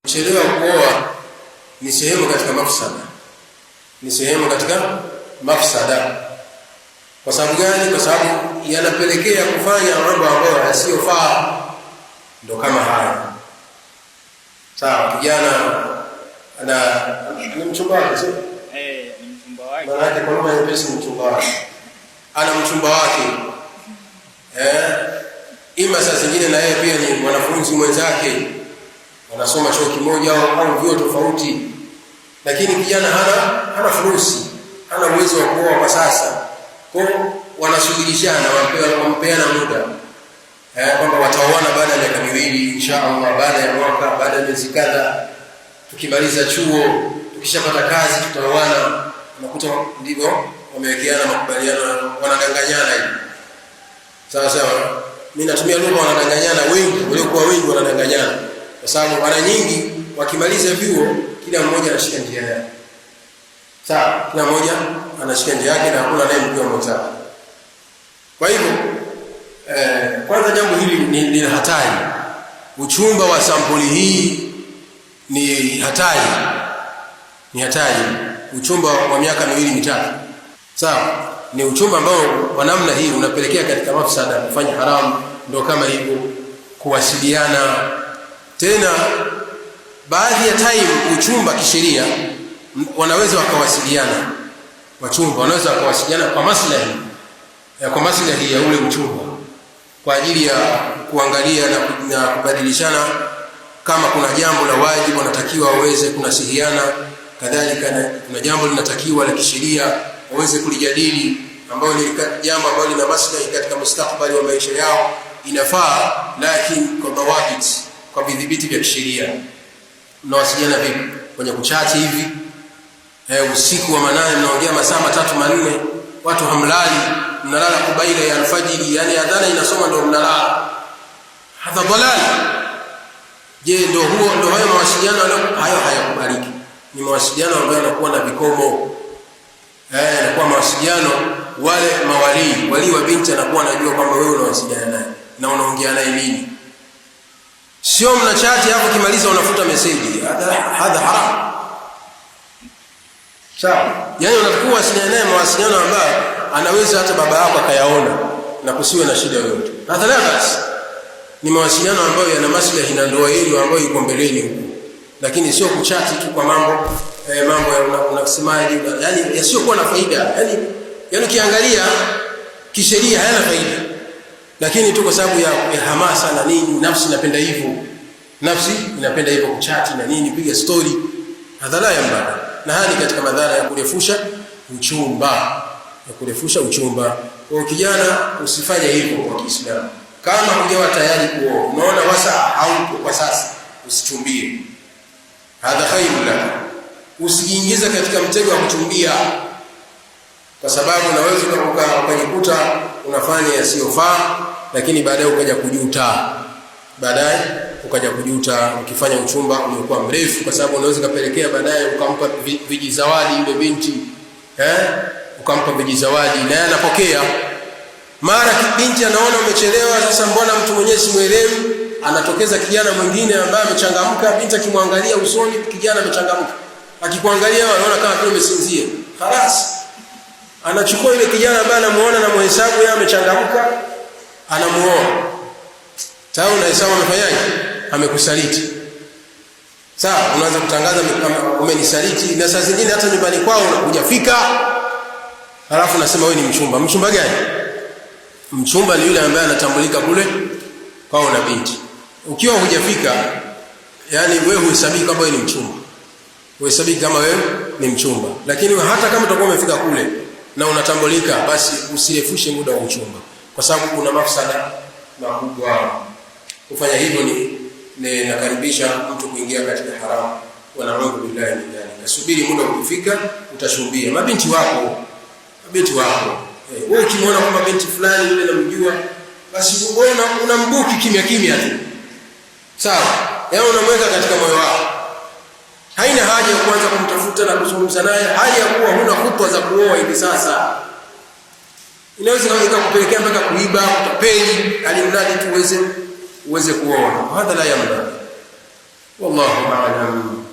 Kuchelewa kuoa ni sehemu katika mafsada. Ni sehemu katika mafsada. Kwa sababu gani? Kwa sababu yanapelekea kufanya mambo ambayo yasiyofaa. Ndio kama haya. Sawa, kijana ana mchumba wake, sio? Ni mchumba wake. Maana yake kwa maana yepesi mchumba wake. Ana mchumba wake. Ima saa zingine na yeye pia ni mwanafunzi mwenzake. Wanasoma chuo kimoja au vyuo tofauti. Lakini kijana hana furusi, hana uwezo wa kuoa kwa sasa. Kwa wanasubirishana, wampeana muda. Kwamba wataoana baada ya miaka miwili inshallah, baada ya mwaka, baada ya miezi kadhaa. Tukimaliza chuo, tukishapata kazi tutaoana. Unakuta ndivyo wamewekeana makubaliano, wanadanganyana hivi. Sawa sawa. Mimi natumia lugha wanadanganyana, wengi waliokuwa wengi wanadanganyana. Kwa sababu mara nyingi wakimaliza vyuo kila mmoja anashika njia yake. Sawa, kila mmoja anashika njia yake na hakuna naye mjua mwenzake. Kwa hivyo kwanza jambo hili ni hatari. Uchumba wa sampuli hii ni hatari. Ni hatari. Uchumba wa miaka miwili mitatu. Sawa, ni uchumba ambao wa namna hii unapelekea katika mafsada, kufanya haramu, ndio kama hivyo, kuwasiliana. Tena baadhi ya time uchumba kisheria wanaweza wakawasiliana. Wachumba wanaweza wakawasiliana kwa maslahi ya ule uchumba, kwa ajili ya kuangalia na kubadilishana. Kama kuna jambo la wajibu wanatakiwa waweze kunasihiana, kadhalika kuna jambo linatakiwa la kisheria waweze kulijadili, ambalo ni jambo ambalo lina maslahi katika mustakabali wa maisha yao. Inafaa, lakini kwa dawabit, kwa vidhibiti vya kisheria. Mnawasiliana vipi? Kwenye kuchati hivi, usiku wa manane mnaongea masaa 3-4, watu hamlali, mnalala kubaila ya alfajiri, yani adhana inasoma ndio mnalala. Hadha dalal. Je, ndio hayo mawasiliano hayo hayakubaliki. Ni mawasiliano ambayo yanakuwa na vikomo. Yanakuwa mawasiliano, wale wali wa binti anakuwa anajua kwamba wewe unawasiliana naye na unaongea naye nini. Sio mnachati hapo kimaliza unafuta message. Hadha haram. Sawa. Yaani unakuwa wasiliana naye mawasiliano ambayo anaweza hata baba yako akayaona na kusiwe na shida yoyote. Hadha basi. Ni mawasiliano ambayo yana maslahi na ndoa yenu ambayo iko mbeleni huko. Lakini sio kuchati tu kwa mambo unasemaje, yani yasiyokuwa na faida. Yaani ukiangalia kisheria hayana faida. Lakini tu kwa sababu ya hamasa na nini, nafsi inapenda hivyo. Nafsi inapenda hivyo kuchati na nini, piga story. Hadhara ya mbaya. Na hali katika madhara ya kurefusha uchumba. Kwa kijana usifanye hivyo kwa Kiislamu. Kama hujawa tayari kuoa, unaona wasa haupo kwa sasa, usichumbie. Hadha khairun lak. Usijiingize katika mtego wa kuchumbia, kwa sababu unaweza ukajikuta unafanya yasiyofaa, lakini baadaye ukaja kujuta. Ukifanya uchumba uliokuwa mrefu, kwa sababu unaweza kupelekea baadaye ukampa vijizawadi yule binti, ukampa vijizawadi na anapokea. Mara binti anaona umechelewa, sasa mbona mtu mwenyewe simuelewi, anatokeza kijana mwingine ambaye amechangamka. Binti akimwangalia usoni, kijana amechangamka, akikuangalia anaona kama vile umesinzia. Khalas, anachukua ile kijana ambaye anamuona na mhesabu yeye amechangamka, anamuoa. Sawa, unahesabu amefanyaje? Amekusaliti. Sawa, unaanza kutangaza umenisaliti, na saa zingine hata nyumbani kwao hujafika. Halafu nasema wewe ni mchumba. Mchumba gani? Mchumba ni yule ambaye anatambulika kule kwao na binti. Ukiwa hujafika, yani wewe huhesabiki kama wewe ni mchumba. Huhesabiki kama wewe ni mchumba. Lakini hata kama utakuwa umefika kule na unatambulika, basi usirefushe muda wa uchumba, kwa sababu kuna mafsada makubwa. Kufanya hivyo ni nakaribisha mtu kuingia katika haramu. Wanaomba billahi min dhalik. Nasubiri muda ukifika utashuhudia. Mabinti wako. Wewe ukimwona kama binti fulani yule namjua, basi wewe unambuki kimya tu. Sawa? Yaani unamweka katika moyo wako. Haina haja ya kuanza kumtafuta na kuzungumza naye, haja ya kuwa huna khutwa za kuoa hivi sasa. Inaweza kupelekea mpaka kuiba, kutapeli, alimradi tu uweze kuoa. Hadha la yamna. wallahu a'lam.